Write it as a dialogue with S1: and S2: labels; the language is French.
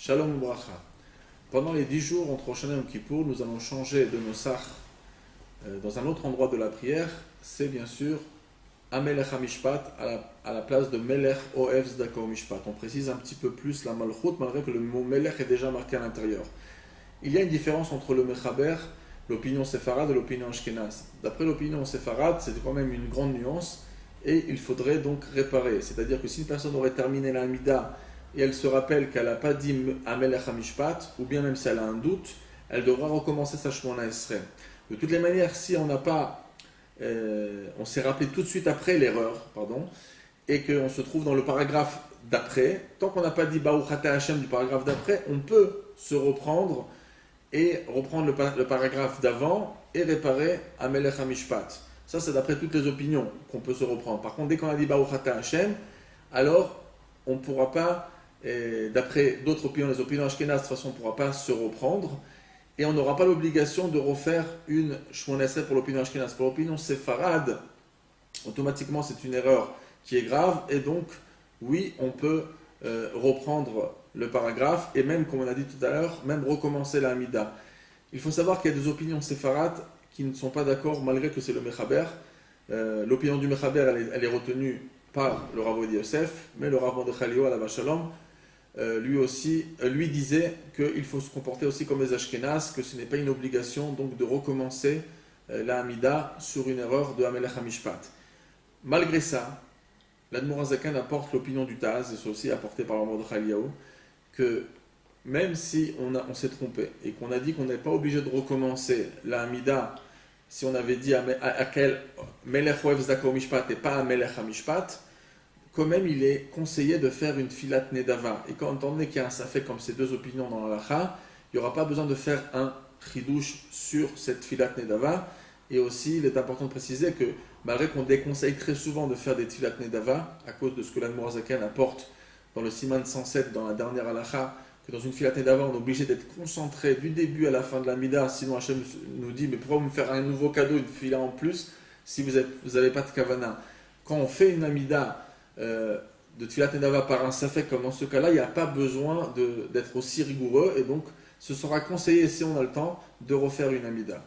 S1: Shalom Ubracha. Pendant les 10 jours entre Rosh Hashanah et Yom Kippour, nous allons changer de nos sach dans un autre endroit de la prière. C'est bien sûr Amelech HaMishpat à la place de Melech Ohev Tzedaka Mishpat. On précise un petit peu plus la Malchut malgré que le mot Melech est déjà marqué à l'intérieur. Il y a une différence entre le Mechaber, l'opinion séfarade et l'opinion ashkénaze. D'après l'opinion séfarade, c'est quand même une grande nuance et il faudrait donc réparer. C'est-à-dire que si une personne aurait terminé la Hamida et elle se rappelle qu'elle n'a pas dit Amelech HaMishpat, ou bien même si elle a un doute, elle devra recommencer sa Shemona Esrei. De toutes les manières, si on n'a pas, on s'est rappelé tout de suite après l'erreur, et qu'on se trouve dans le paragraphe d'après, tant qu'on n'a pas dit Baruch Ata Hashem du paragraphe d'après, on peut se reprendre et reprendre le paragraphe d'avant et réparer Amelech HaMishpat. Ça, c'est d'après toutes les opinions qu'on peut se reprendre. Par contre, dès qu'on a dit Baruch Ata Hashem, alors on ne pourra pas, d'après d'autres opinions, les opinions ashkénazes, de toute façon, on ne pourra pas se reprendre et on n'aura pas l'obligation de refaire une Shemona Esrei pour l'opinion ashkénaze. Pour l'opinion séfarade, automatiquement, c'est une erreur qui est grave et donc, oui, on peut reprendre le paragraphe et même, comme on a dit tout à l'heure, même recommencer la Hamida. Il faut savoir qu'il y a des opinions séfarades qui ne sont pas d'accord malgré que c'est le Mechaber. L'opinion du Mechaber, elle est retenue par le Rav Ovadia Yosef, mais le Rav Mordechai Eliyahu Alav Shalom, lui disait qu'il faut se comporter aussi comme les Ashkénazes, que ce n'est pas une obligation donc de recommencer la Hamida sur une erreur de Amelech HaMishpat. Malgré ça, l'Admor HaZaken apporte l'opinion du Taz, et c'est aussi apporté par le Rav Mordechai Eliyahu, que même si on s'est trompé et qu'on a dit qu'on n'est pas obligé de recommencer la Hamida, si on avait dit à quel Melech Ohev Tzedaka Mishpat et pas à Melech HaMishpat, quand même il est conseillé de faire une Filat Nedava. Et quand on qu'il y a un safek comme ces deux opinions dans l'Halacha, il n'y aura pas besoin de faire un chidouche sur cette Filat Nedava. Et aussi, il est important de préciser que malgré qu'on déconseille très souvent de faire des Filat Nedava, à cause de ce que l'Admor HaZaken apporte dans le Siman 107, dans la dernière Halacha, que dans une Filat Nedava, on est obligé d'être concentré du début à la fin de la Mida, sinon Hachem nous dit, mais pourquoi me faire un nouveau cadeau, une Fila en plus, si vous n'avez pas de Kavana. Quand on fait une Amida de Tfilat Nedava par un Safek, comme dans ce cas-là, il n'y a pas besoin d'être aussi rigoureux, et donc ce sera conseillé, si on a le temps, de refaire une Amida.